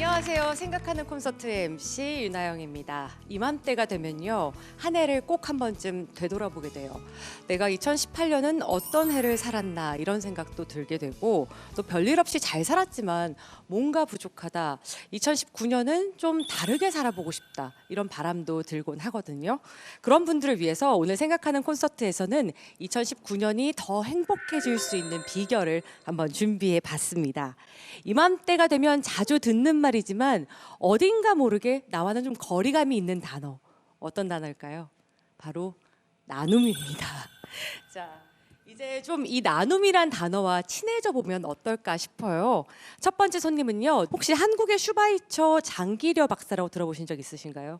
안녕하세요. 생각하는 콘서트의 MC 윤아영입니다. 이맘때가 되면요, 한 해를 꼭 한 번쯤 되돌아보게 돼요. 내가 2018년은 어떤 해를 살았나 이런 생각도 들게 되고, 또 별일 없이 잘 살았지만 뭔가 부족하다. 2019년은 좀 다르게 살아보고 싶다. 이런 바람도 들곤 하거든요. 그런 분들을 위해서 오늘 생각하는 콘서트에서는 2019년이 더 행복해질 수 있는 비결을 한번 준비해 봤습니다. 이맘때가 되면 자주 듣는 말이지만 어딘가 모르게 나와는 좀 거리감이 있는 단어. 어떤 단어일까요? 바로 나눔입니다. 자, 이제 좀 이 나눔이란 단어와 친해져 보면 어떨까 싶어요. 첫 번째 손님은요. 혹시 한국의 슈바이처 장기려 박사라고 들어보신 적 있으신가요?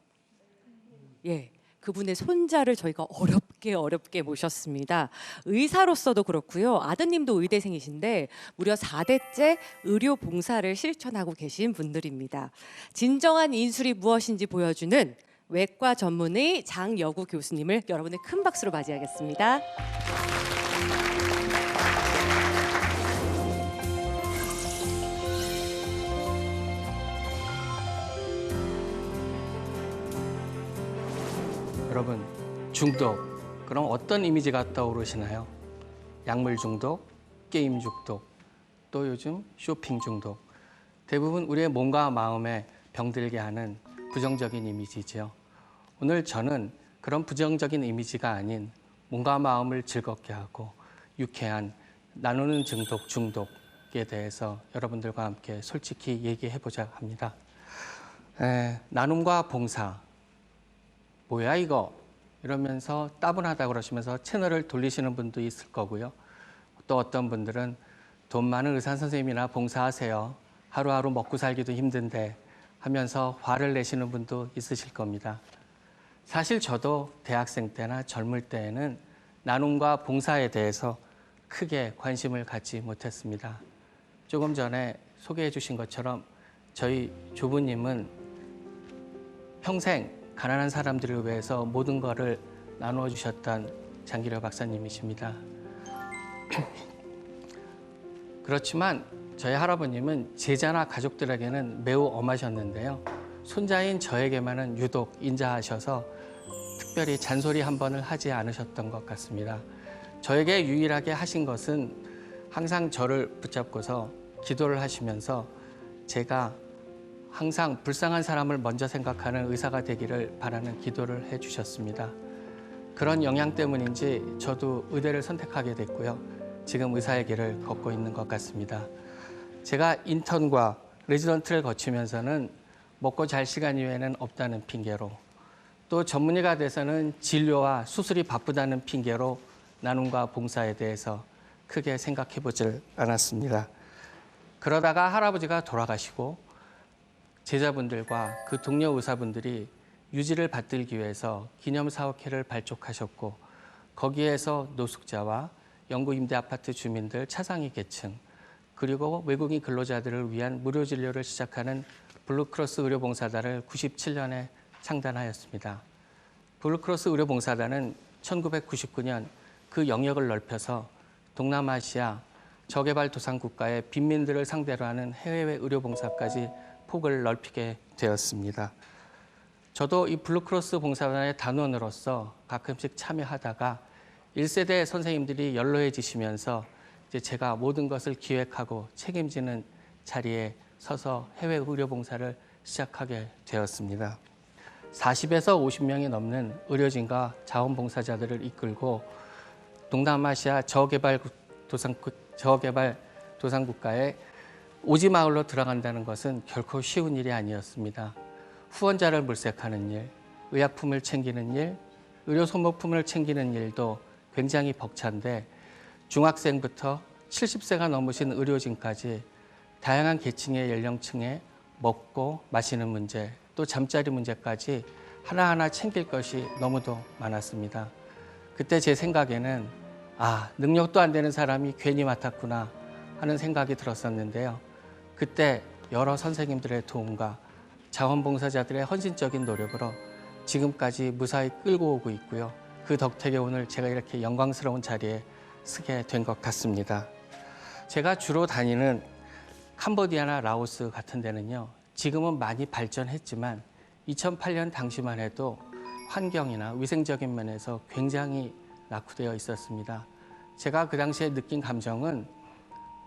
예. 그분의 손자를 저희가 어렵게 모셨습니다. 의사로서도 그렇고요. 아드님도 의대생이신데 무려 4대째 의료 봉사를 실천하고 계신 분들입니다. 진정한 인술이 무엇인지 보여주는 외과 전문의 장여구 교수님을 여러분의 큰 박수로 맞이하겠습니다. 여러분, 중독, 그럼 어떤 이미지가 떠오르시나요? 약물 중독, 게임 중독, 또 요즘 쇼핑 중독. 대부분 우리의 몸과 마음에 병들게 하는 부정적인 이미지죠. 오늘 저는 그런 부정적인 이미지가 아닌 몸과 마음을 즐겁게 하고 유쾌한 나누는 중독에 대해서 여러분들과 함께 솔직히 얘기해보자 합니다. 나눔과 봉사. 뭐야 이거? 이러면서 따분하다 그러시면서 채널을 돌리시는 분도 있을 거고요. 또 어떤 분들은 돈 많은 의사 선생님이나 봉사하세요. 하루하루 먹고 살기도 힘든데 하면서 화를 내시는 분도 있으실 겁니다. 사실 저도 대학생 때나 젊을 때에는 나눔과 봉사에 대해서 크게 관심을 갖지 못했습니다. 조금 전에 소개해 주신 것처럼 저희 조부님은 평생 가난한 사람들을 위해서 모든 것을 나누어 주셨던 장기려 박사님이십니다. 그렇지만 저희 할아버님은 제자나 가족들에게는 매우 엄하셨는데요. 손자인 저에게만은 유독 인자하셔서 특별히 잔소리 한 번을 하지 않으셨던 것 같습니다. 저에게 유일하게 하신 것은 항상 저를 붙잡고서 기도를 하시면서 제가 항상 불쌍한 사람을 먼저 생각하는 의사가 되기를 바라는 기도를 해주셨습니다. 그런 영향 때문인지 저도 의대를 선택하게 됐고요. 지금 의사의 길을 걷고 있는 것 같습니다. 제가 인턴과 레지던트를 거치면서는 먹고 잘 시간 이외에는 없다는 핑계로, 또 전문의가 돼서는 진료와 수술이 바쁘다는 핑계로 나눔과 봉사에 대해서 크게 생각해 보질 않았습니다. 그러다가 할아버지가 돌아가시고 제자분들과 그 동료 의사분들이 유지를 받들기 위해서 기념사업회를 발족하셨고, 거기에서 노숙자와 영구임대 아파트 주민들, 차상위 계층, 그리고 외국인 근로자들을 위한 무료 진료를 시작하는 블루크로스 의료봉사단을 97년에 창단하였습니다. 블루크로스 의료봉사단은 1999년 그 영역을 넓혀서 동남아시아 저개발도상국가의 빈민들을 상대로 하는 해외 의료봉사까지 폭을 넓히게 되었습니다. 저도 이 블루크로스 봉사단의 단원으로서 가끔씩 참여하다가 1세대 선생님들이 연로해지시면서 이제 제가 모든 것을 기획하고 책임지는 자리에 서서 해외 의료 봉사를 시작하게 되었습니다. 40에서 50명이 넘는 의료진과 자원봉사자들을 이끌고 동남아시아 저개발도상국가의 오지마을로 들어간다는 것은 결코 쉬운 일이 아니었습니다. 후원자를 물색하는 일, 의약품을 챙기는 일, 의료 소모품을 챙기는 일도 굉장히 벅찬데, 중학생부터 70세가 넘으신 의료진까지 다양한 계층의 연령층에 먹고 마시는 문제, 또 잠자리 문제까지 하나하나 챙길 것이 너무도 많았습니다. 그때 제 생각에는 능력도 안 되는 사람이 괜히 맡았구나 하는 생각이 들었었는데요. 그때 여러 선생님들의 도움과 자원봉사자들의 헌신적인 노력으로 지금까지 무사히 끌고 오고 있고요. 그 덕택에 오늘 제가 이렇게 영광스러운 자리에 서게 된 것 같습니다. 제가 주로 다니는 캄보디아나 라오스 같은 데는요, 지금은 많이 발전했지만 2008년 당시만 해도 환경이나 위생적인 면에서 굉장히 낙후되어 있었습니다. 제가 그 당시에 느낀 감정은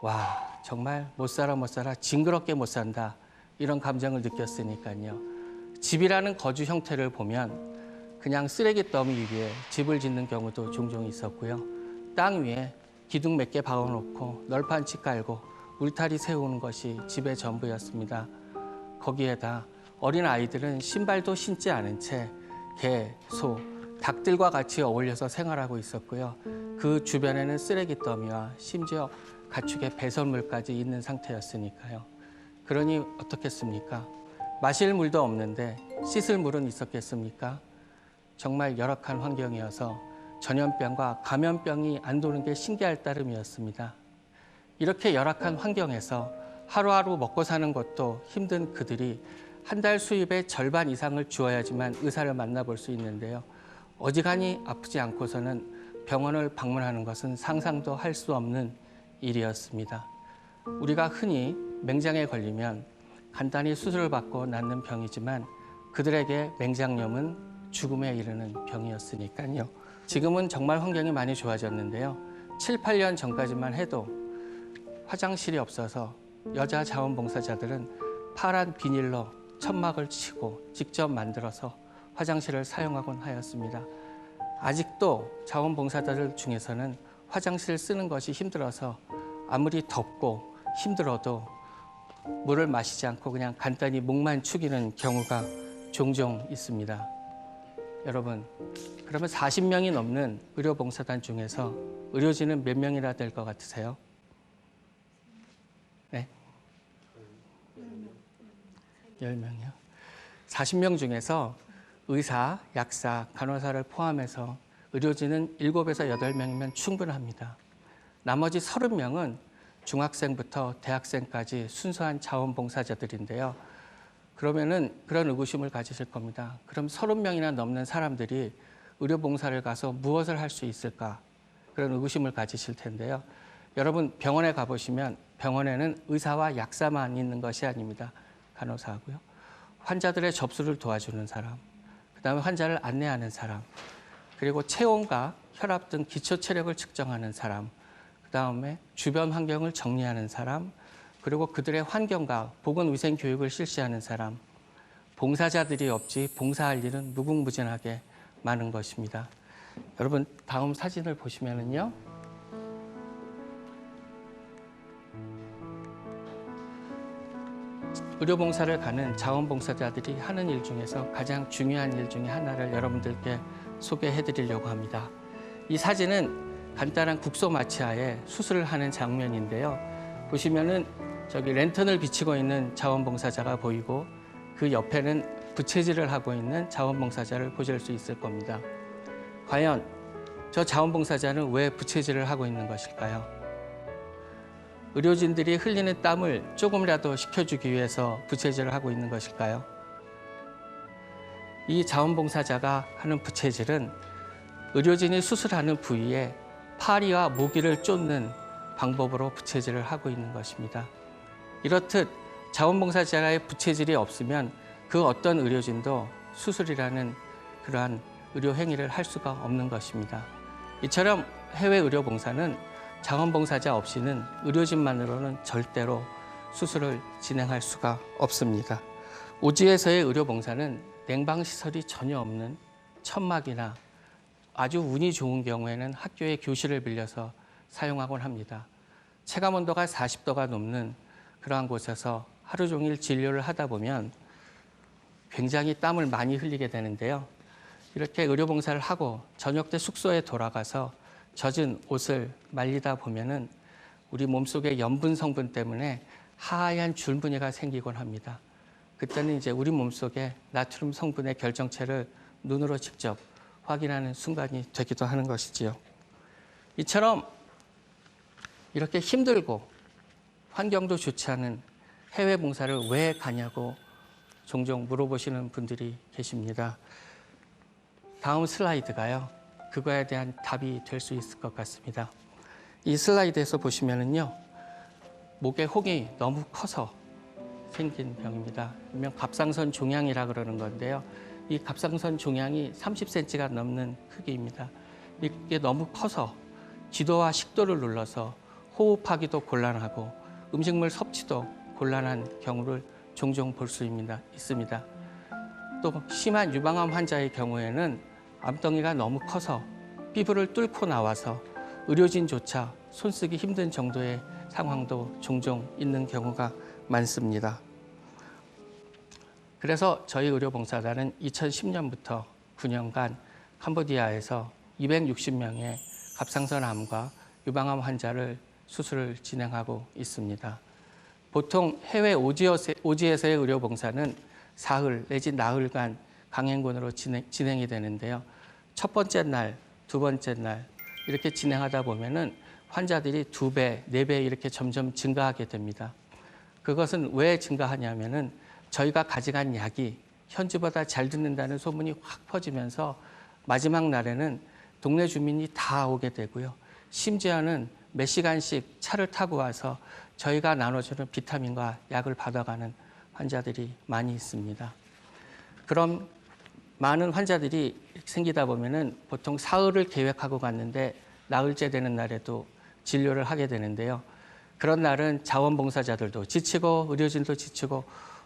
와, 정말 못 살아 징그럽게 못 산다, 이런 감정을 느꼈으니까요. 집이라는 거주 형태를 보면 그냥 쓰레기 더미 위에 집을 짓는 경우도 종종 있었고요. 땅 위에 기둥 몇 개 박아놓고 널판치 깔고 울타리 세우는 것이 집의 전부였습니다. 거기에다 어린 아이들은 신발도 신지 않은 채 개, 소, 닭들과 같이 어울려서 생활하고 있었고요. 그 주변에는 쓰레기 더미와 심지어 가축의 배설물까지 있는 상태였으니까요. 그러니 어떻겠습니까? 마실 물도 없는데 씻을 물은 있었겠습니까? 정말 열악한 환경이어서 전염병과 감염병이 안 도는 게 신기할 따름이었습니다. 이렇게 열악한 환경에서 하루하루 먹고 사는 것도 힘든 그들이 한 달 수입의 절반 이상을 주어야지만 의사를 만나볼 수 있는데요. 어지간히 아프지 않고서는 병원을 방문하는 것은 상상도 할 수 없는 일이었습니다. 우리가 흔히 맹장에 걸리면 간단히 수술을 받고 낫는 병이지만 그들에게 맹장염은 죽음에 이르는 병이었으니까요. 지금은 정말 환경이 많이 좋아졌는데요. 7, 8년 전까지만 해도 화장실이 없어서 여자 자원봉사자들은 파란 비닐로 천막을 치고 직접 만들어서 화장실을 사용하곤 하였습니다. 아직도 자원봉사자들 중에서는 화장실 쓰는 것이 힘들어서 아무리 덥고 힘들어도 물을 마시지 않고 그냥 간단히 목만 축이는 경우가 종종 있습니다. 여러분, 그러면 40명이 넘는 의료봉사단 중에서 의료진은 몇 명이나 될 것 같으세요? 네? 10명이요. 40명 중에서 의사, 약사, 간호사를 포함해서 의료진은 7에서 8명이면 충분합니다. 나머지 30명은 중학생부터 대학생까지 순수한 자원봉사자들인데요. 그러면은 그런 의구심을 가지실 겁니다. 그럼 30명이나 넘는 사람들이 의료봉사를 가서 무엇을 할 수 있을까? 그런 의구심을 가지실 텐데요. 여러분, 병원에 가보시면 병원에는 의사와 약사만 있는 것이 아닙니다. 간호사하고요. 환자들의 접수를 도와주는 사람, 그다음에 환자를 안내하는 사람, 그리고 체온과 혈압 등 기초 체력을 측정하는 사람, 그다음에 주변 환경을 정리하는 사람, 그리고 그들의 환경과 보건위생 교육을 실시하는 사람, 봉사자들이 없이 봉사할 일은 무궁무진하게 많은 것입니다. 여러분, 다음 사진을 보시면은요. 의료봉사를 가는 자원봉사자들이 하는 일 중에서 가장 중요한 일 중에 하나를 여러분들께 소개해 드리려고 합니다. 이 사진은 간단한 국소 마취하에 수술을 하는 장면인데요. 보시면은 저기 랜턴을 비치고 있는 자원봉사자가 보이고 그 옆에는 부채질을 하고 있는 자원봉사자를 보실 수 있을 겁니다. 과연 저 자원봉사자는 왜 부채질을 하고 있는 것일까요? 의료진들이 흘리는 땀을 조금이라도 식혀주기 위해서 부채질을 하고 있는 것일까요? 이 자원봉사자가 하는 부채질은 의료진이 수술하는 부위에 파리와 모기를 쫓는 방법으로 부채질을 하고 있는 것입니다. 이렇듯 자원봉사자의 부채질이 없으면 그 어떤 의료진도 수술이라는 그러한 의료 행위를 할 수가 없는 것입니다. 이처럼 해외 의료봉사는 자원봉사자 없이는 의료진만으로는 절대로 수술을 진행할 수가 없습니다. 오지에서의 의료봉사는 냉방시설이 전혀 없는 천막이나 아주 운이 좋은 경우에는 학교의 교실을 빌려서 사용하곤 합니다. 체감온도가 40도가 넘는 그러한 곳에서 하루 종일 진료를 하다 보면 굉장히 땀을 많이 흘리게 되는데요. 이렇게 의료봉사를 하고 저녁 때 숙소에 돌아가서 젖은 옷을 말리다 보면은 우리 몸속의 염분 성분 때문에 하얀 줄무늬가 생기곤 합니다. 그때는 이제 우리 몸속에 나트륨 성분의 결정체를 눈으로 직접 확인하는 순간이 되기도 하는 것이지요. 이처럼 이렇게 힘들고 환경도 좋지 않은 해외 봉사를 왜 가냐고 종종 물어보시는 분들이 계십니다. 다음 슬라이드가요. 그거에 대한 답이 될 수 있을 것 같습니다. 이 슬라이드에서 보시면은요. 목에 혹이 너무 커서 생긴 병입니다. 일명 갑상선 종양이라 그러는 건데요. 이 갑상선 종양이 30cm가 넘는 크기입니다. 이게 너무 커서 기도와 식도를 눌러서 호흡하기도 곤란하고 음식물 섭취도 곤란한 경우를 종종 볼 수 있습니다. 또 심한 유방암 환자의 경우에는 암덩이가 너무 커서 피부를 뚫고 나와서 의료진조차 손쓰기 힘든 정도의 상황도 종종 있는 경우가 많습니다. 그래서 저희 의료봉사단은 2010년부터 9년간 캄보디아에서 260명의 갑상선암과 유방암 환자를 수술을 진행하고 있습니다. 보통 해외 오지에서의 의료봉사는 사흘 내지 나흘간 강행군으로 진행이 되는데요. 첫 번째 날, 두 번째 날 이렇게 진행하다 보면은 환자들이 2배, 4배 이렇게 점점 증가하게 됩니다. 그것은 왜 증가하냐면은 저희가 가져간 약이 현지보다 잘 듣는다는 소문이 확 퍼지면서 마지막 날에는 동네 주민이 다 오게 되고요. 심지어는 몇 시간씩 차를 타고 와서 저희가 나눠주는 비타민과 약을 받아가는 환자들이 많이 있습니다. 그럼 많은 환자들이 생기다 보면은 보통 사흘을 계획하고 갔는데 나흘째 되는 날에도 진료를 하게 되는데요. 그런 날은 자원봉사자들도 지치고 의료진도 지치고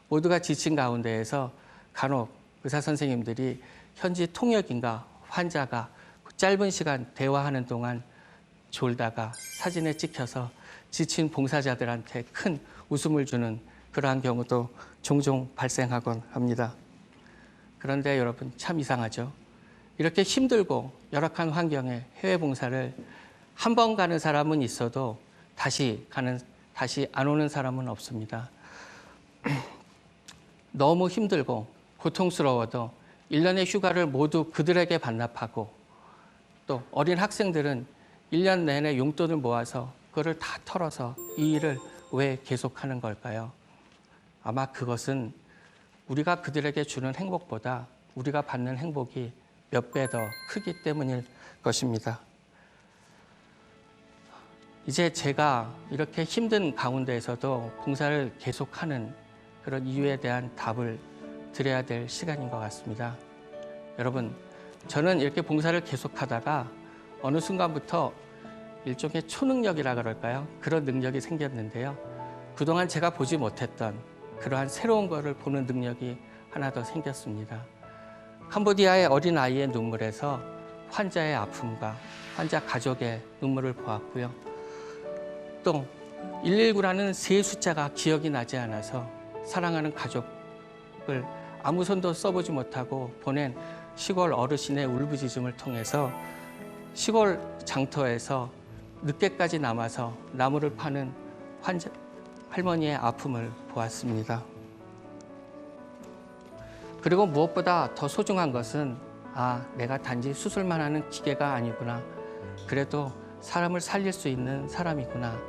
모두가 지친 가운데에서 간혹 의사 선생님들이 현지 통역인과 환자가 짧은 시간 대화하는 동안 졸다가 사진에 찍혀서 지친 봉사자들한테 큰 웃음을 주는 그러한 경우도 종종 발생하곤 합니다. 그런데 여러분 참 이상하죠. 이렇게 힘들고 열악한 환경에 해외 봉사를 한 번 가는 사람은 있어도 다시 안 오는 사람은 없습니다. 너무 힘들고 고통스러워도 1년의 휴가를 모두 그들에게 반납하고 또 어린 학생들은 1년 내내 용돈을 모아서 그거를 다 털어서 이 일을 왜 계속하는 걸까요? 아마 그것은 우리가 그들에게 주는 행복보다 우리가 받는 행복이 몇 배 더 크기 때문일 것입니다. 이제 제가 이렇게 힘든 가운데에서도 봉사를 계속하는 그런 이유에 대한 답을 드려야 될 시간인 것 같습니다. 여러분, 저는 이렇게 봉사를 계속하다가 어느 순간부터 일종의 초능력이라 그럴까요? 그런 능력이 생겼는데요. 그동안 제가 보지 못했던 그러한 새로운 것을 보는 능력이 하나 더 생겼습니다. 캄보디아의 어린아이의 눈물에서 환자의 아픔과 환자 가족의 눈물을 보았고요. 또 119라는 세 숫자가 기억이 나지 않아서 사랑하는 가족을 아무 손도 써보지 못하고 보낸 시골 어르신의 울부짖음을 통해서 시골 장터에서 늦게까지 남아서 나무를 파는 할머니의 아픔을 보았습니다. 그리고 무엇보다 더 소중한 것은 내가 단지 수술만 하는 기계가 아니구나. 그래도 사람을 살릴 수 있는 사람이구나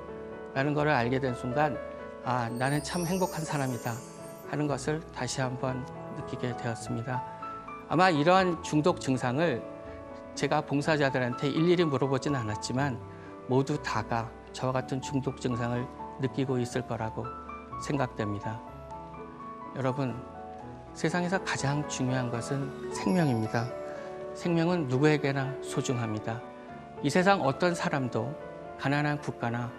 라는 것을 알게 된 순간 나는 참 행복한 사람이다 하는 것을 다시 한번 느끼게 되었습니다. 아마 이러한 중독 증상을 제가 봉사자들한테 일일이 물어보진 않았지만 모두 다가 저와 같은 중독 증상을 느끼고 있을 거라고 생각됩니다. 여러분, 세상에서 가장 중요한 것은 생명입니다. 생명은 누구에게나 소중합니다. 이 세상 어떤 사람도 가난한 국가나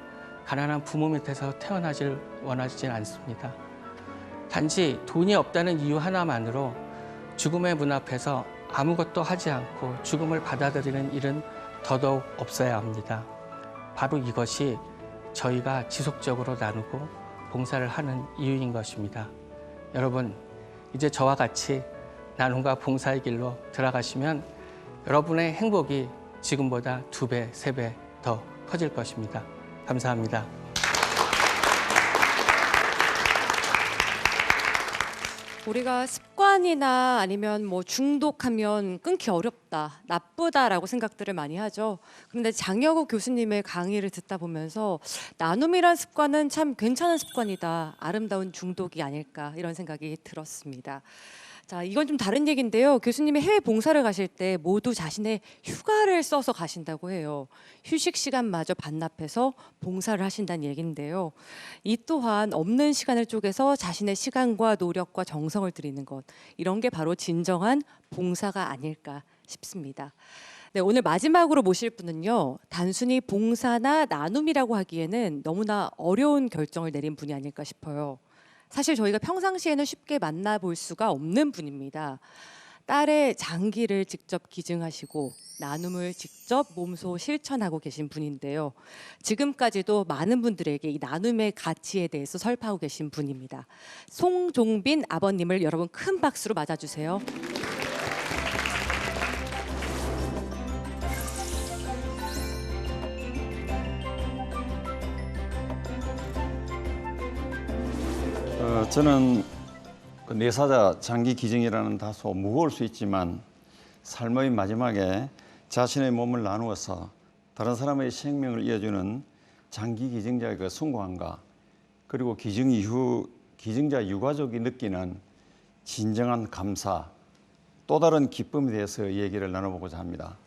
가난한 부모 밑에서 태어나질 원하지 않습니다. 단지 돈이 없다는 이유 하나만으로 죽음의 문 앞에서 아무것도 하지 않고 죽음을 받아들이는 일은 더더욱 없어야 합니다. 바로 이것이 저희가 지속적으로 나누고 봉사를 하는 이유인 것입니다. 여러분, 이제 저와 같이 나눔과 봉사의 길로 들어가시면 여러분의 행복이 지금보다 2배, 3배 더 커질 것입니다. 감사합니다. 우리가 습관이나 아니면 뭐 중독하면 끊기 어렵다, 나쁘다라고 생각들을 많이 하죠. 그런데 장여구 교수님의 강의를 듣다 보면서 나눔이란 습관은 참 괜찮은 습관이다, 아름다운 중독이 아닐까 이런 생각이 들었습니다. 자, 이건 좀 다른 얘기인데요. 교수님이 해외 봉사를 가실 때 모두 자신의 휴가를 써서 가신다고 해요. 휴식 시간마저 반납해서 봉사를 하신다는 얘기인데요. 이 또한 없는 시간을 쪼개서 자신의 시간과 노력과 정성을 들이는 것, 이런 게 바로 진정한 봉사가 아닐까 싶습니다. 네, 오늘 마지막으로 모실 분은요. 단순히 봉사나 나눔이라고 하기에는 너무나 어려운 결정을 내린 분이 아닐까 싶어요. 사실 저희가 평상시에는 쉽게 만나볼 수가 없는 분입니다. 딸의 장기를 직접 기증하시고 나눔을 직접 몸소 실천하고 계신 분인데요. 지금까지도 많은 분들에게 이 나눔의 가치에 대해서 설파하고 계신 분입니다. 송종빈 아버님을 여러분 큰 박수로 맞아주세요. 저는 그 내사자 장기 기증이라는 다소 무거울 수 있지만 삶의 마지막에 자신의 몸을 나누어서 다른 사람의 생명을 이어주는 장기 기증자의 그 숭고함과 그리고 기증 이후 기증자 유가족이 느끼는 진정한 감사, 또 다른 기쁨에 대해서 얘기를 나눠보고자 합니다.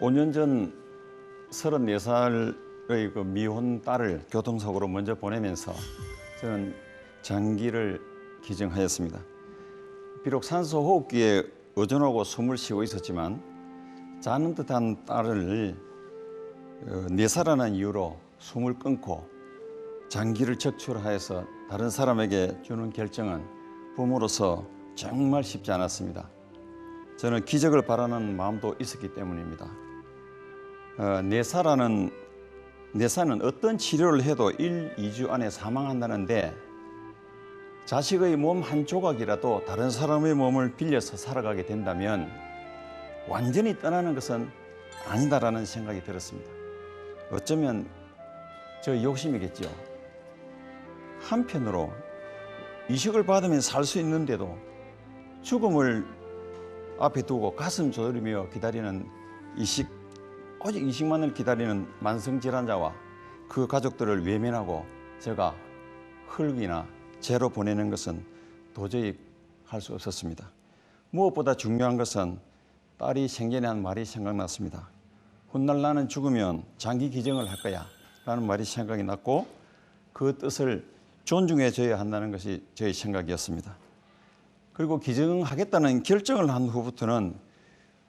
5년 전 34살의 그 미혼 딸을 교통사고로 먼저 보내면서 저는 장기를 기증하였습니다. 비록 산소 호흡기에 의존하고 숨을 쉬고 있었지만 자는 듯한 딸을 내사라는 이유로 숨을 끊고 장기를 적출하여서 다른 사람에게 주는 결정은 부모로서 정말 쉽지 않았습니다. 저는 기적을 바라는 마음도 있었기 때문입니다. 내사는 어떤 치료를 해도 1, 2주 안에 사망한다는데 자식의 몸 한 조각이라도 다른 사람의 몸을 빌려서 살아가게 된다면 완전히 떠나는 것은 아니다라는 생각이 들었습니다. 어쩌면 저 욕심이겠죠. 한편으로 이식을 받으면 살 수 있는데도 죽음을 앞에 두고 가슴 조리며 기다리는 오직 이식만을 기다리는 만성질환자와 그 가족들을 외면하고 제가 흙이나 죄로 보내는 것은 도저히 할 수 없었습니다. 무엇보다 중요한 것은 딸이 생전에 한 말이 생각났습니다. 훗날 나는 죽으면 장기 기증을 할 거야 라는 말이 생각이 났고 그 뜻을 존중해 줘야 한다는 것이 저의 생각이었습니다. 그리고 기증하겠다는 결정을 한 후부터는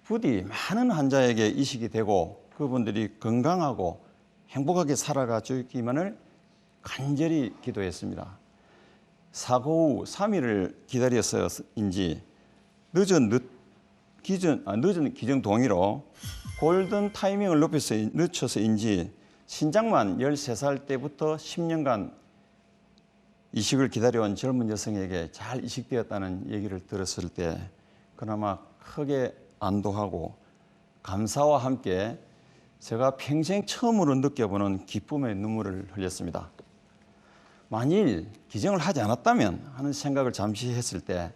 부디 많은 환자에게 이식이 되고 그분들이 건강하고 행복하게 살아가 주기만을 간절히 기도했습니다. 사고 후 3일을 기다려서인지 늦은 기증 동의로 골든 타이밍을 늦춰서인지 신장만 13살 때부터 10년간 이식을 기다려온 젊은 여성에게 잘 이식되었다는 얘기를 들었을 때 그나마 크게 안도하고 감사와 함께 제가 평생 처음으로 느껴보는 기쁨의 눈물을 흘렸습니다. 만일 기증을 하지 않았다면 하는 생각을 잠시 했을 때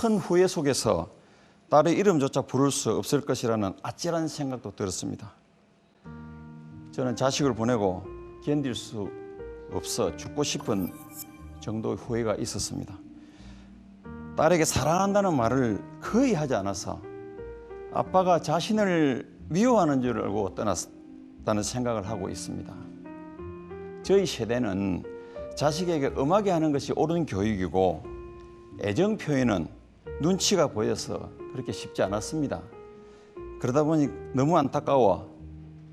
큰 후회 속에서 딸의 이름조차 부를 수 없을 것이라는 아찔한 생각도 들었습니다. 저는 자식을 보내고 견딜 수 없어 죽고 싶은 정도의 후회가 있었습니다. 딸에게 사랑한다는 말을 거의 하지 않아서 아빠가 자신을 미워하는 줄 알고 떠났다는 생각을 하고 있습니다. 저희 세대는 자식에게 엄하게 하는 것이 옳은 교육이고 애정 표현은 눈치가 보여서 그렇게 쉽지 않았습니다. 그러다 보니 너무 안타까워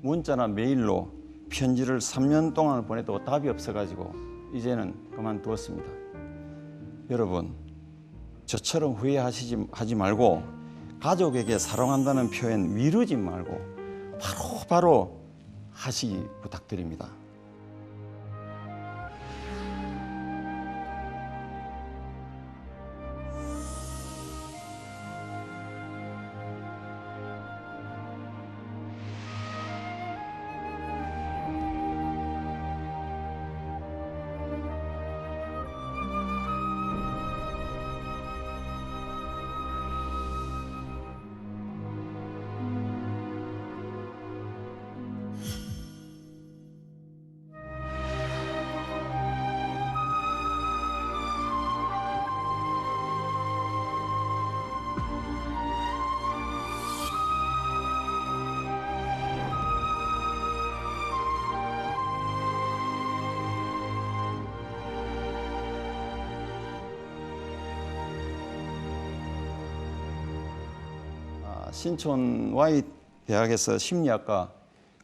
문자나 메일로 편지를 3년 동안 보내도 답이 없어가지고 이제는 그만두었습니다. 여러분, 저처럼 후회하지 말고 가족에게 사랑한다는 표현 미루지 말고 바로 하시기 부탁드립니다. 신촌 Y 대학에서 심리학과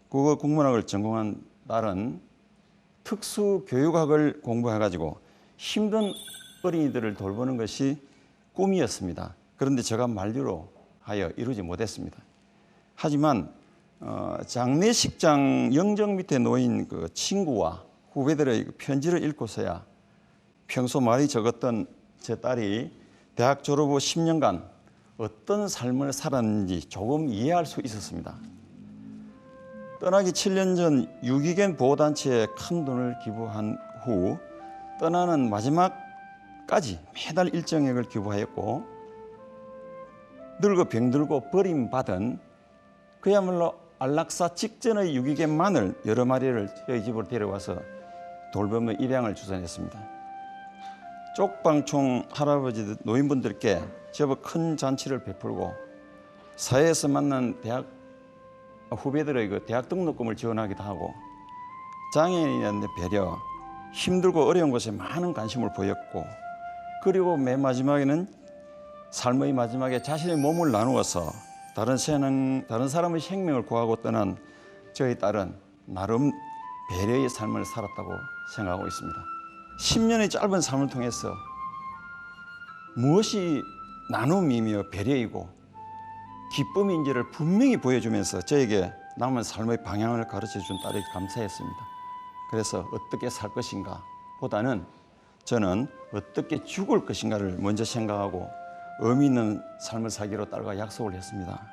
국어 국문학을 전공한 딸은 특수 교육학을 공부해가지고 힘든 어린이들을 돌보는 것이 꿈이었습니다. 그런데 제가 만류로 하여 이루지 못했습니다. 하지만 장례식장 영정 밑에 놓인 그 친구와 후배들의 편지를 읽고서야 평소 말이 적었던 제 딸이 대학 졸업 후 10년간 어떤 삶을 살았는지 조금 이해할 수 있었습니다. 떠나기 7년 전 유기견 보호단체에 큰 돈을 기부한 후 떠나는 마지막까지 매달 일정액을 기부하였고 늙어 병들고 버림받은 그야말로 안락사 직전의 유기견만을 여러 마리를 저희 집으로 데려와서 돌보며 입양을 주선했습니다. 쪽방촌 할아버지 노인분들께 제법 큰 잔치를 베풀고 사회에서 만난 대학 후배들의 그 대학 등록금을 지원하기도 하고 장애인한테 배려, 힘들고 어려운 곳에 많은 관심을 보였고 그리고 맨 마지막에는 삶의 마지막에 자신의 몸을 나누어서 다른 사람의 생명을 구하고 떠난 저희 딸은 나름 배려의 삶을 살았다고 생각하고 있습니다. 10년의 짧은 삶을 통해서 무엇이 나눔이며 배려이고 기쁨인지를 분명히 보여주면서 저에게 남은 삶의 방향을 가르쳐준 딸이 감사했습니다. 그래서 어떻게 살 것인가 보다는 저는 어떻게 죽을 것인가를 먼저 생각하고 의미 있는 삶을 살기로 딸과 약속을 했습니다.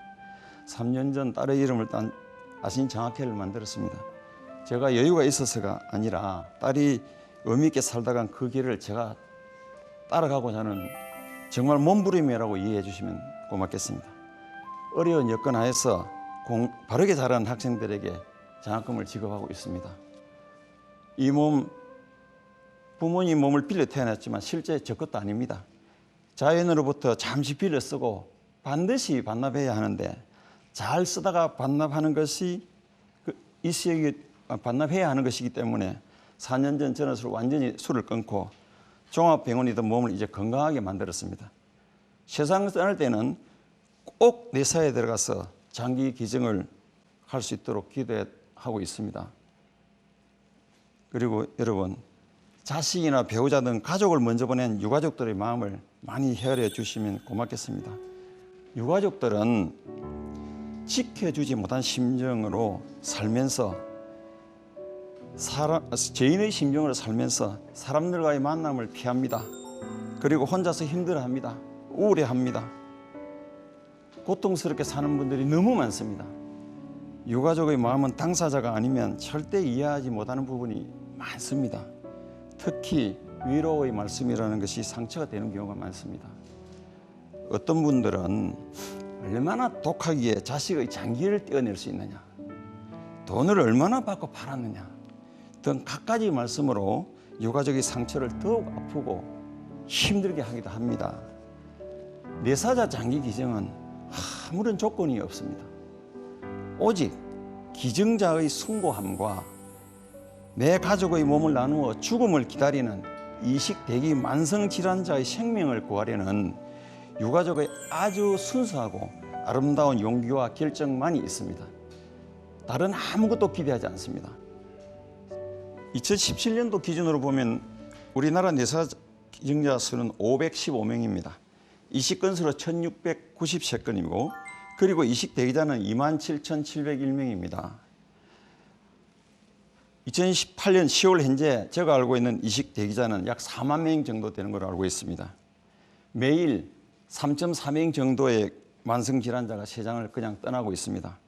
3년 전 딸의 이름을 딴 아신정학회를 만들었습니다. 제가 여유가 있어서가 아니라 딸이 의미 있게 살다간 그 길을 제가 따라가고자 하는 정말 몸부림이라고 이해해 주시면 고맙겠습니다. 어려운 여건 하에서 바르게 자라는 학생들에게 장학금을 지급하고 있습니다. 이 몸, 부모님 몸을 빌려 태어났지만 실제 저 것도 아닙니다. 자연으로부터 잠시 빌려 쓰고 반드시 반납해야 하는데 잘 쓰다가 반납하는 것이 이 시기에 반납해야 하는 것이기 때문에 4년 전 저는 완전히 술을 끊고 종합병원이던 몸을 이제 건강하게 만들었습니다. 세상을 떠날 때는 꼭 내사에 들어가서 장기 기증을 할 수 있도록 기도하고 있습니다. 그리고 여러분, 자식이나 배우자 등 가족을 먼저 보낸 유가족들의 마음을 많이 헤아려 주시면 고맙겠습니다. 유가족들은 지켜주지 못한 심정으로 살면서 죄인의 심정으로 살면서 사람들과의 만남을 피합니다. 그리고 혼자서 힘들어합니다. 우울해합니다. 고통스럽게 사는 분들이 너무 많습니다. 유가족의 마음은 당사자가 아니면 절대 이해하지 못하는 부분이 많습니다. 특히 위로의 말씀이라는 것이 상처가 되는 경우가 많습니다. 어떤 분들은 얼마나 독하기에 자식의 장기를 떼어낼 수 있느냐, 돈을 얼마나 받고 팔았느냐 등 갖가지 말씀으로 유가족의 상처를 더욱 아프고 힘들게 하기도 합니다. 내사자 장기 기증은 아무런 조건이 없습니다. 오직 기증자의 숭고함과 내 가족의 몸을 나누어 죽음을 기다리는 이식대기 만성질환자의 생명을 구하려는 유가족의 아주 순수하고 아름다운 용기와 결정만이 있습니다. 다른 아무것도 기대하지 않습니다. 2017년도 기준으로 보면 우리나라 내사 기증자 수는 515명입니다. 이식 건수로 1693건이고 그리고 이식 대기자는 27,701명입니다. 2018년 10월 현재 제가 알고 있는 이식 대기자는 약 4만 명 정도 되는 걸로 알고 있습니다. 매일 3.4명 정도의 만성질환자가 세상을 그냥 떠나고 있습니다.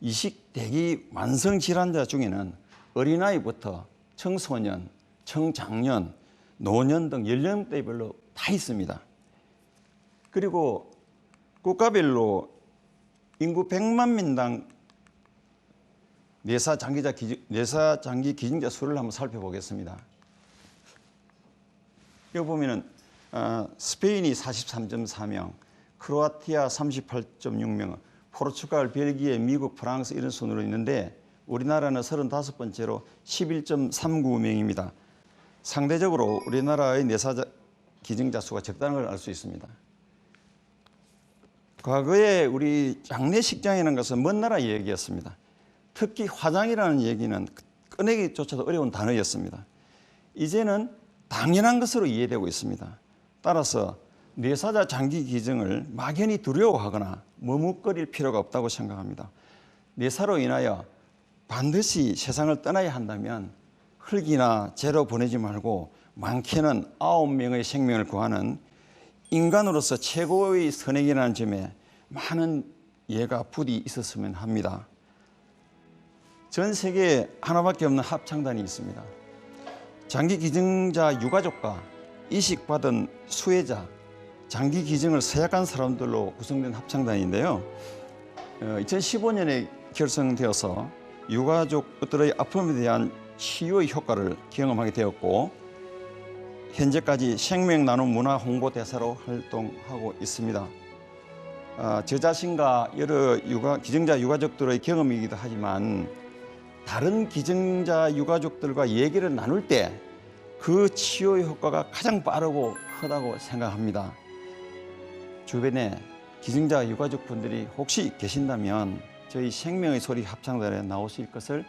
이식 대기 만성질환자 중에는 어린아이부터 청소년, 청장년, 노년 등 연령대별로 다 있습니다. 그리고 국가별로 인구 100만 명당 내사 장기 기증자 수를 한번 살펴보겠습니다. 여기 보면은 스페인이 43.4명, 크로아티아 38.6명, 포르투갈, 벨기에, 미국, 프랑스 이런 순으로 있는데 우리나라는 35번째로 11.39명입니다. 상대적으로 우리나라의 내사 기증자 수가 적다는 걸 알 수 있습니다. 과거에 우리 장례식장이라는 것은 먼 나라 얘기였습니다. 특히 화장이라는 얘기는 꺼내기조차도 어려운 단어였습니다. 이제는 당연한 것으로 이해되고 있습니다. 따라서 뇌사자 장기 기증을 막연히 두려워하거나 머뭇거릴 필요가 없다고 생각합니다. 뇌사로 인하여 반드시 세상을 떠나야 한다면 흙이나 재로 보내지 말고 많게는 9명의 생명을 구하는 인간으로서 최고의 선행이라는 점에 많은 예가 부디 있었으면 합니다. 전 세계에 하나밖에 없는 합창단이 있습니다. 장기 기증자 유가족과 이식받은 수혜자, 장기 기증을 서약한 사람들로 구성된 합창단인데요. 2015년에 결성되어서 유가족들의 아픔에 대한 치유의 효과를 경험하게 되었고 현재까지 생명 나눔 문화 홍보 대사로 활동하고 있습니다. 저 자신과 여러 기증자 유가족들의 경험이기도 하지만 다른 기증자 유가족들과 얘기를 나눌 때 그 치유의 효과가 가장 빠르고 크다고 생각합니다. 주변에 기증자 유가족분들이 혹시 계신다면 저희 생명의 소리 합창단에 나오실 것을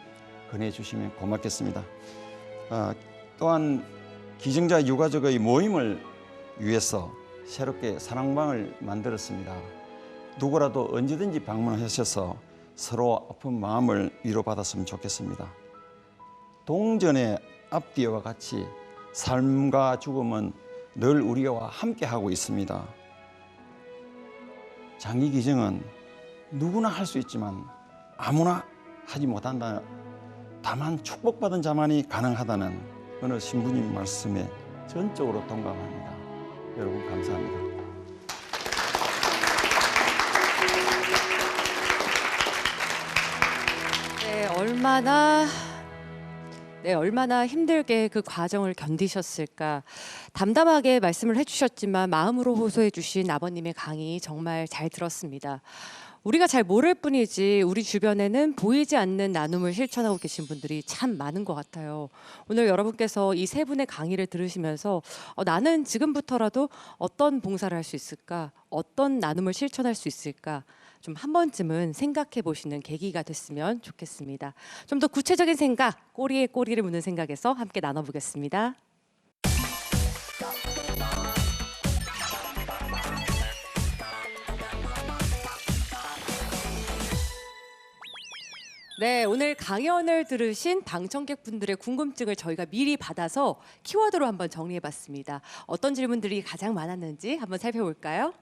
권해주시면 고맙겠습니다. 또한 기증자 유가족의 모임을 위해서 새롭게 사랑방을 만들었습니다. 누구라도 언제든지 방문하셔서 서로 아픈 마음을 위로받았으면 좋겠습니다. 동전의 앞뒤와 같이 삶과 죽음은 늘 우리와 함께하고 있습니다. 장기 기증은 누구나 할 수 있지만 아무나 하지 못한다. 다만 축복받은 자만이 가능하다는 어느 신부님 말씀에 전적으로 동감합니다. 여러분 감사합니다. 얼마나 힘들게 그 과정을 견디셨을까. 담담하게 말씀을 해주셨지만 마음으로 호소해 주신 아버님의 강의 정말 잘 들었습니다. 우리가 잘 모를 뿐이지 우리 주변에는 보이지 않는 나눔을 실천하고 계신 분들이 참 많은 것 같아요. 오늘 여러분께서 이 세 분의 강의를 들으시면서 나는 지금부터라도 어떤 봉사를 할 수 있을까? 어떤 나눔을 실천할 수 있을까? 좀 한 번쯤은 생각해 보시는 계기가 됐으면 좋겠습니다. 좀 더 구체적인 생각, 꼬리에 꼬리를 무는 생각에서 함께 나눠보겠습니다. 네, 오늘 강연을 들으신 방청객분들의 궁금증을 저희가 미리 받아서 키워드로 한번 정리해봤습니다. 어떤 질문들이 가장 많았는지 한번 살펴볼까요?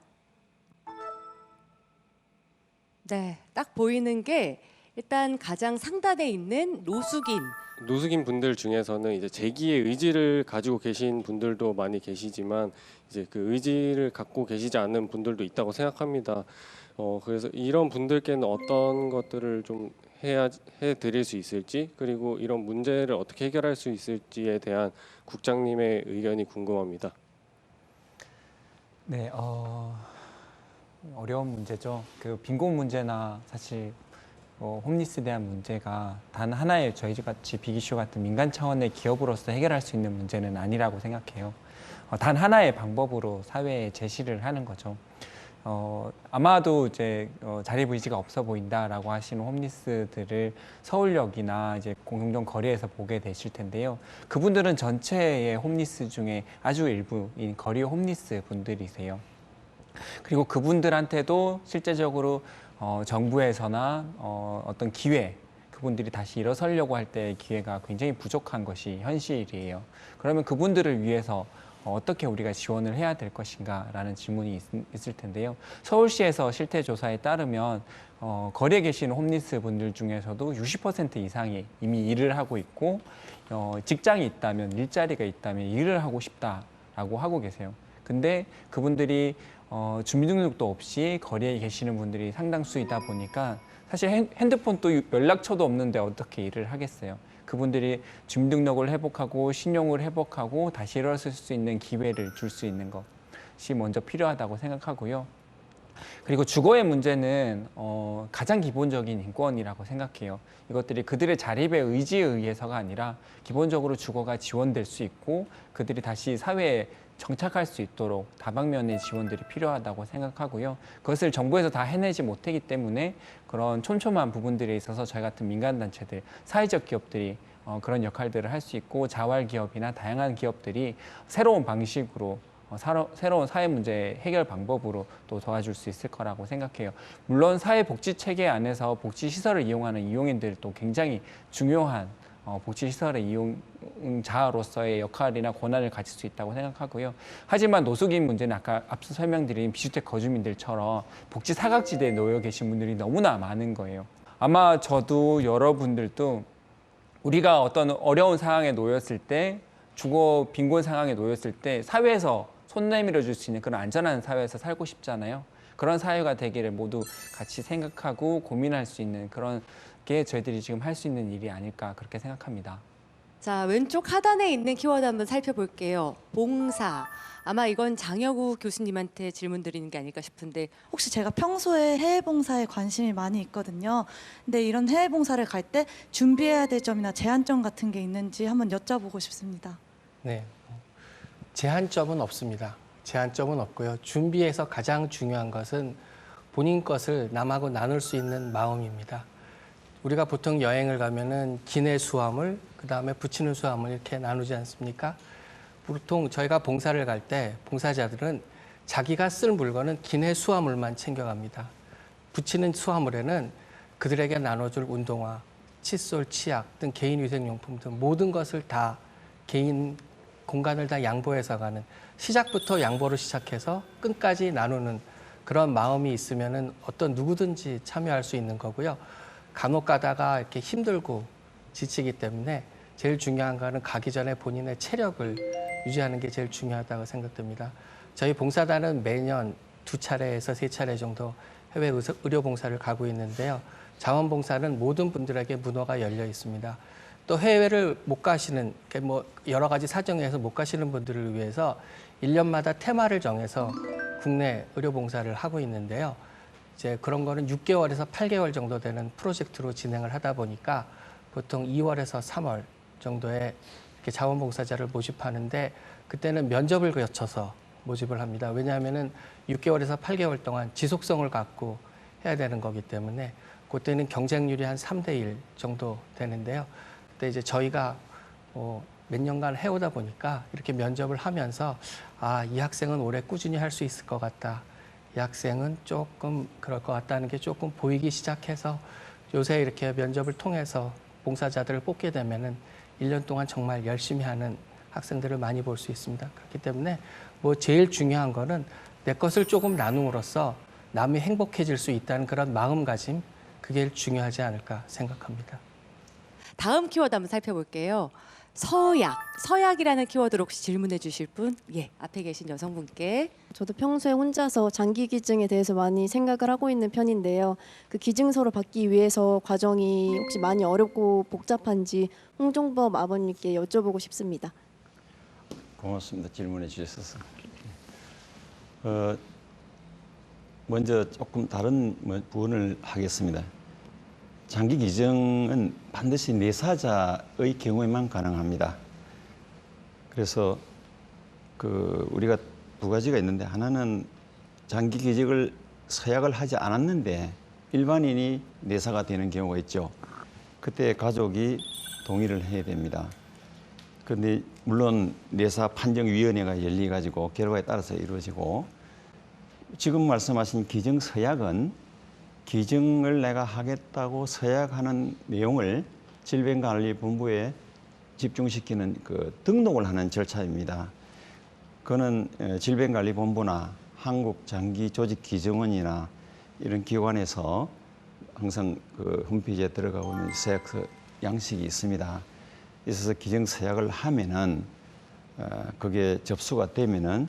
네, 딱 보이는 게 일단 가장 상단에 있는 노숙인 분들 중에서는 이제 재기의 의지를 가지고 계신 분들도 많이 계시지만 이제 그 의지를 갖고 계시지 않는 분들도 있다고 생각합니다. 그래서 이런 분들께는 어떤 것들을 좀 해 드릴 수 있을지, 그리고 이런 문제를 어떻게 해결할 수 있을지에 대한 국장님의 의견이 궁금합니다. 네, 어려운 문제죠. 그 빈곤 문제나 사실 홈리스에 대한 문제가 단 하나의 저희 같이 빅이슈 같은 민간 차원의 기업으로서 해결할 수 있는 문제는 아니라고 생각해요. 단 하나의 방법으로 사회에 제시를 하는 거죠. 아마도 이제 자립의지가 없어 보인다라고 하시는 홈리스들을 서울역이나 이제 공동 거리에서 보게 되실 텐데요. 그분들은 전체의 홈리스 중에 아주 일부인 거리 홈리스 분들이세요. 그리고 그분들한테도 실제적으로 정부에서나 어떤 기회, 그분들이 다시 일어서려고 할 때 기회가 굉장히 부족한 것이 현실이에요. 그러면 그분들을 위해서 어떻게 우리가 지원을 해야 될 것인가라는 질문이 있을 텐데요. 서울시에서 실태조사에 따르면 거리에 계시는 홈리스 분들 중에서도 60% 이상이 이미 일을 하고 있고 직장이 있다면, 일자리가 있다면 일을 하고 싶다라고 하고 계세요. 근데 그분들이 주민등록도 없이 거리에 계시는 분들이 상당수이다 보니까 사실 핸드폰도 연락처도 없는데 어떻게 일을 하겠어요. 그분들이 주민등록을 회복하고 신용을 회복하고 다시 일어설 수 있는 기회를 줄 수 있는 것이 먼저 필요하다고 생각하고요. 그리고 주거의 문제는 가장 기본적인 인권이라고 생각해요. 이것들이 그들의 자립의 의지에 의해서가 아니라 기본적으로 주거가 지원될 수 있고 그들이 다시 사회에 정착할 수 있도록 다방면의 지원들이 필요하다고 생각하고요. 그것을 정부에서 다 해내지 못하기 때문에 그런 촘촘한 부분들에 있어서 저희 같은 민간단체들, 사회적 기업들이 그런 역할들을 할 수 있고 자활기업이나 다양한 기업들이 새로운 방식으로 새로운 사회 문제 해결 방법으로 또 도와줄 수 있을 거라고 생각해요. 물론 사회복지 체계 안에서 복지 시설을 이용하는 이용인들도 굉장히 중요한 복지 시설의 이용자로서의 역할이나 권한을 가질 수 있다고 생각하고요. 하지만 노숙인 문제는 아까 앞서 설명드린 비주택 거주민들처럼 복지 사각지대에 놓여 계신 분들이 너무나 많은 거예요. 아마 저도 여러분들도 우리가 어떤 어려운 상황에 놓였을 때, 주거 빈곤 상황에 놓였을 때 사회에서 손 내밀어 줄 수 있는 그런 안전한 사회에서 살고 싶잖아요. 그런 사회가 되기를 모두 같이 생각하고 고민할 수 있는 그런 게 저희들이 지금 할 수 있는 일이 아닐까 그렇게 생각합니다. 자, 왼쪽 하단에 있는 키워드 한번 살펴볼게요. 봉사. 아마 이건 장여구 교수님한테 질문 드리는 게 아닐까 싶은데 혹시 제가 평소에 해외 봉사에 관심이 많이 있거든요. 근데 이런 해외 봉사를 갈 때 준비해야 될 점이나 제한점 같은 게 있는지 한번 여쭤보고 싶습니다. 네, 제한점은 없습니다. 제한점은 없고요. 준비에서 가장 중요한 것은 본인 것을 남하고 나눌 수 있는 마음입니다. 우리가 보통 여행을 가면은 기내 수화물, 그 다음에 붙이는 수화물 이렇게 나누지 않습니까? 보통 저희가 봉사를 갈 때 봉사자들은 자기가 쓸 물건은 기내 수화물만 챙겨갑니다. 붙이는 수화물에는 그들에게 나눠줄 운동화, 칫솔, 치약 등 개인 위생용품 등 모든 것을 다 개인 공간을 다 양보해서 가는, 시작부터 양보로 시작해서 끝까지 나누는 그런 마음이 있으면은 어떤 누구든지 참여할 수 있는 거고요. 간혹 가다가 이렇게 힘들고 지치기 때문에 제일 중요한 거는 가기 전에 본인의 체력을 유지하는 게 제일 중요하다고 생각됩니다. 저희 봉사단은 매년 2차례에서 3차례 정도 해외 의료 봉사를 가고 있는데요. 자원봉사는 모든 분들에게 문호가 열려 있습니다. 또 해외를 못 가시는, 뭐 여러 가지 사정에서 못 가시는 분들을 위해서 1년마다 테마를 정해서 국내 의료봉사를 하고 있는데요. 이제 그런 거는 6개월에서 8개월 정도 되는 프로젝트로 진행을 하다 보니까 보통 2월에서 3월 정도에 이렇게 자원봉사자를 모집하는데, 그때는 면접을 거쳐서 모집을 합니다. 왜냐하면은 6개월에서 8개월 동안 지속성을 갖고 해야 되는 거기 때문에 그때는 경쟁률이 한 3대1 정도 되는데요. 그때 이제 저희가 몇 년간 해오다 보니까 이렇게 면접을 하면서 이 학생은 올해 꾸준히 할 수 있을 것 같다. 이 학생은 조금 그럴 것 같다는 게 조금 보이기 시작해서 요새 이렇게 면접을 통해서 봉사자들을 뽑게 되면은 1년 동안 정말 열심히 하는 학생들을 많이 볼 수 있습니다. 그렇기 때문에 뭐 제일 중요한 거는 내 것을 조금 나눔으로써 남이 행복해질 수 있다는 그런 마음가짐, 그게 중요하지 않을까 생각합니다. 다음 키워드 한번 살펴볼게요. 서약. 서약이라는 키워드로 혹시 질문해 주실 분? 예, 앞에 계신 여성분께. 저도 평소에 혼자서 장기 기증에 대해서 많이 생각을 하고 있는 편인데요. 그 기증서를 받기 위해서 과정이 혹시 많이 어렵고 복잡한지 홍종법 아버님께 여쭤보고 싶습니다. 고맙습니다. 질문해 주셔서. 먼저 조금 다른 부분을 하겠습니다. 장기 기증은 반드시 내사자의 경우에만 가능합니다. 그래서 우리가 두 가지가 있는데, 하나는 장기 기증을 서약을 하지 않았는데 일반인이 내사가 되는 경우가 있죠. 그때 가족이 동의를 해야 됩니다. 그런데 물론 내사 판정위원회가 열려가지고 결과에 따라서 이루어지고, 지금 말씀하신 기증 서약은 기증을 내가 하겠다고 서약하는 내용을 질병관리본부에 집중시키는 등록을 하는 절차입니다. 그거는 질병관리본부나 한국장기조직기증원이나 이런 기관에서 항상 홈페이지에 들어가고 있는 서약서 양식이 있습니다. 있어서 기증 서약을 하면은 그게 접수가 되면은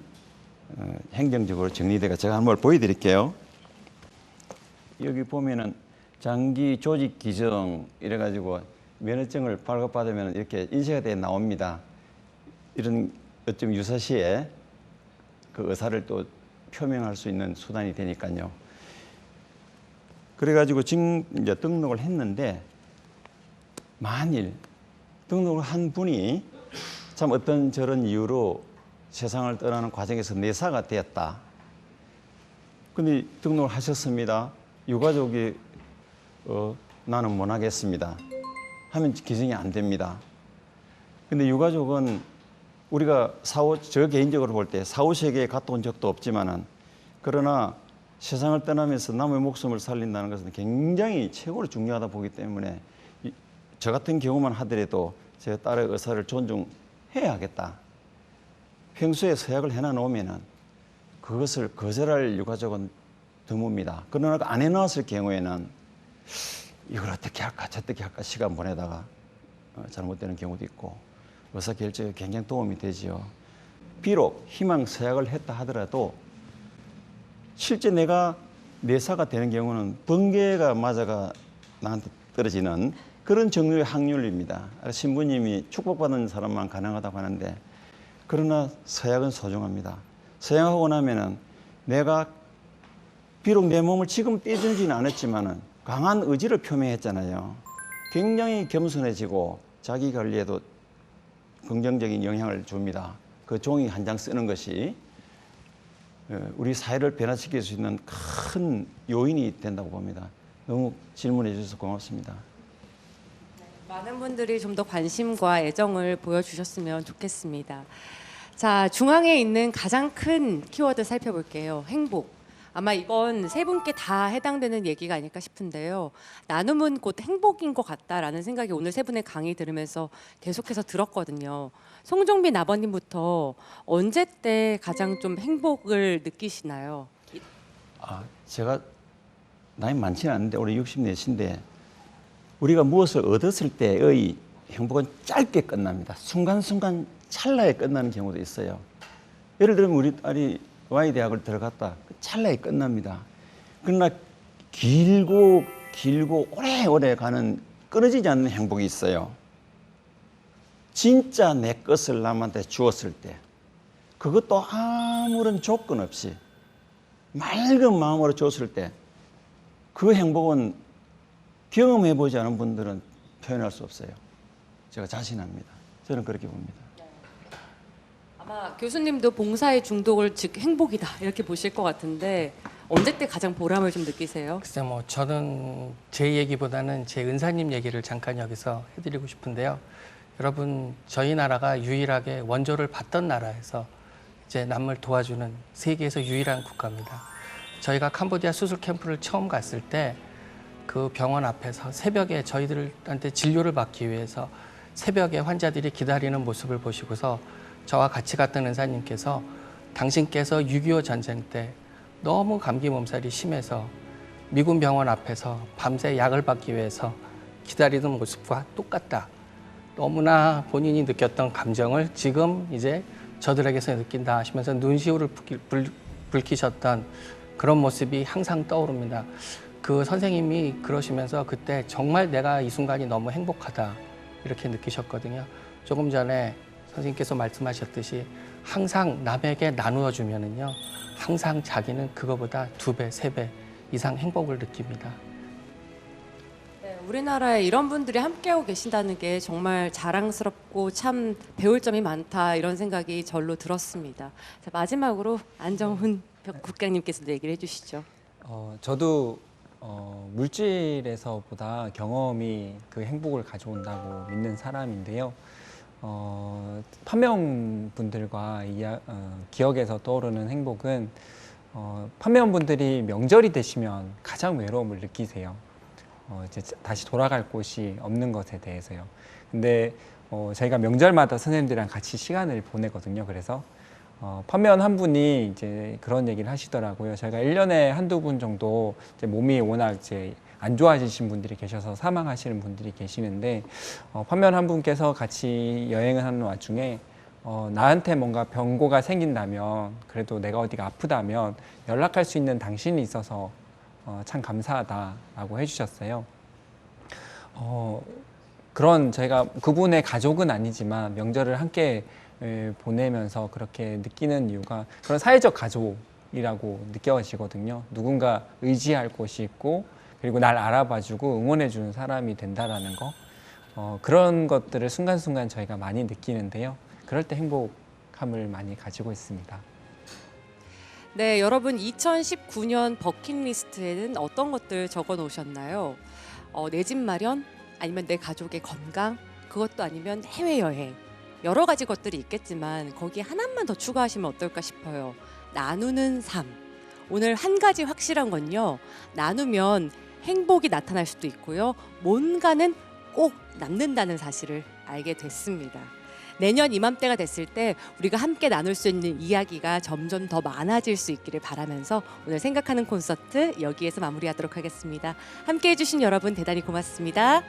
행정적으로 정리되가, 제가 한번 보여드릴게요. 여기 보면은 장기 조직 기증 이래가지고 면허증을 발급받으면 이렇게 인쇄가 돼 나옵니다. 이런 어쩜 유사시에 그 의사를 또 표명할 수 있는 수단이 되니까요. 그래가지고 지금 이제 등록을 했는데, 만일 등록을 한 분이 참 어떤 저런 이유로 세상을 떠나는 과정에서 내사가 되었다. 근데 등록을 하셨습니다. 유가족이 나는 못 하겠습니다. 하면 기증이 안 됩니다. 근데 유가족은 우리가 저 개인적으로 볼 때 사후세계에 갔다 온 적도 없지만은 그러나 세상을 떠나면서 남의 목숨을 살린다는 것은 굉장히 최고로 중요하다 보기 때문에 저 같은 경우만 하더라도 제 딸의 의사를 존중해야겠다. 평소에 서약을 해놔 놓으면은 그것을 거절할 유가족은 드뭅니다. 그러나 안 해놨을 경우에는 이걸 어떻게 할까 저떻게 할까 시간 보내다가 잘못되는 경우도 있고 의사 결정에 굉장히 도움이 되지요. 비록 희망 서약을 했다 하더라도 실제 내가 내사가 되는 경우는 번개가 맞아가 나한테 떨어지는 그런 종류의 확률입니다. 신부님이 축복받은 사람만 가능하다고 하는데 그러나 서약은 소중합니다. 서약하고 나면은 내가 비록 내 몸을 지금 떼주지는 않았지만은 강한 의지를 표명했잖아요. 굉장히 겸손해지고 자기 관리에도 긍정적인 영향을 줍니다. 그 종이 한 장 쓰는 것이 우리 사회를 변화시킬 수 있는 큰 요인이 된다고 봅니다. 너무 질문해 주셔서 고맙습니다. 많은 분들이 좀 더 관심과 애정을 보여주셨으면 좋겠습니다. 자, 중앙에 있는 가장 큰 키워드 살펴볼게요. 행복. 아마 이건 세 분께 다 해당되는 얘기가 아닐까 싶은데요. 나눔은 곧 행복인 것 같다라는 생각이 오늘 세 분의 강의 들으면서 계속해서 들었거든요. 송종빈 아버님부터 언제 때 가장 좀 행복을 느끼시나요? 제가 나이 많지는 않은데 올해 64인데 우리가 무엇을 얻었을 때의 행복은 짧게 끝납니다. 순간순간 찰나에 끝나는 경우도 있어요. 예를 들면 우리 딸이 Y대학을 들어갔다. 찰나에 끝납니다. 그러나 길고 오래오래 가는 끊어지지 않는 행복이 있어요. 진짜 내 것을 남한테 주었을 때 그것도 아무런 조건 없이 맑은 마음으로 줬을 때 그 행복은 경험해보지 않은 분들은 표현할 수 없어요. 제가 자신합니다. 저는 그렇게 봅니다. 아마 교수님도 봉사의 중독을 즉 행복이다 이렇게 보실 것 같은데 언제 때 가장 보람을 좀 느끼세요? 글쎄 뭐 저는 제 얘기보다는 제 은사님 얘기를 잠깐 여기서 해드리고 싶은데요. 여러분 저희 나라가 유일하게 원조를 받던 나라에서 이제 남을 도와주는 세계에서 유일한 국가입니다. 저희가 캄보디아 수술 캠프를 처음 갔을 때 그 병원 앞에서 새벽에 저희들한테 진료를 받기 위해서 새벽에 환자들이 기다리는 모습을 보시고서 저와 같이 갔던 은사님께서 당신께서 6.25 전쟁 때 너무 감기 몸살이 심해서 미군 병원 앞에서 밤새 약을 받기 위해서 기다리던 모습과 똑같다. 너무나 본인이 느꼈던 감정을 지금 이제 저들에게서 느낀다 하시면서 눈시울을 붉히셨던 그런 모습이 항상 떠오릅니다. 그 선생님이 그러시면서 그때 정말 내가 이 순간이 너무 행복하다 이렇게 느끼셨거든요. 조금 전에 선생님께서 말씀하셨듯이 항상 남에게 나누어 주면은요, 항상 자기는 그거보다 2배, 3배 이상 행복을 느낍니다. 네, 우리나라에 이런 분들이 함께하고 계신다는 게 정말 자랑스럽고 참 배울 점이 많다 이런 생각이 절로 들었습니다. 자, 마지막으로 안정훈 국장님께서도 얘기를 해주시죠. 저도 물질에서보다 경험이 그 행복을 가져온다고 믿는 사람인데요. 판매원분들과 기억에서 떠오르는 행복은 판매원분들이 명절이 되시면 가장 외로움을 느끼세요. 이제 다시 돌아갈 곳이 없는 것에 대해서요. 근데 저희가 명절마다 선생님들이랑 같이 시간을 보내거든요. 그래서 판매원 한 분이 이제 그런 얘기를 하시더라고요. 저희가 1년에 한두 분 정도 이제 몸이 워낙 이제 안 좋아지신 분들이 계셔서 사망하시는 분들이 계시는데 판매원 한 분께서 같이 여행을 하는 와중에 나한테 뭔가 병고가 생긴다면 그래도 내가 어디가 아프다면 연락할 수 있는 당신이 있어서 참 감사하다라고 해주셨어요. 그런 저희가 그분의 가족은 아니지만 명절을 함께 보내면서 그렇게 느끼는 이유가 그런 사회적 가족이라고 느껴지거든요. 누군가 의지할 곳이 있고 그리고 날 알아봐주고 응원해주는 사람이 된다라는 거 그런 것들을 순간순간 저희가 많이 느끼는데요. 그럴 때 행복합니다. 생각함을 많이 가지고 있습니다. 네, 여러분 2019년 버킷리스트에는 어떤 것들 적어 놓으셨나요? 내 집 마련, 아니면 내 가족의 건강, 그것도 아니면 해외여행. 여러 가지 것들이 있겠지만 거기에 하나만 더 추가하시면 어떨까 싶어요. 나누는 삶. 오늘 한 가지 확실한 건요. 나누면 행복이 나타날 수도 있고요. 뭔가는 꼭 남는다는 사실을 알게 됐습니다. 내년 이맘때가 됐을 때 우리가 함께 나눌 수 있는 이야기가 점점 더 많아질 수 있기를 바라면서 오늘 생각하는 콘서트 여기에서 마무리하도록 하겠습니다. 함께 해주신 여러분 대단히 고맙습니다.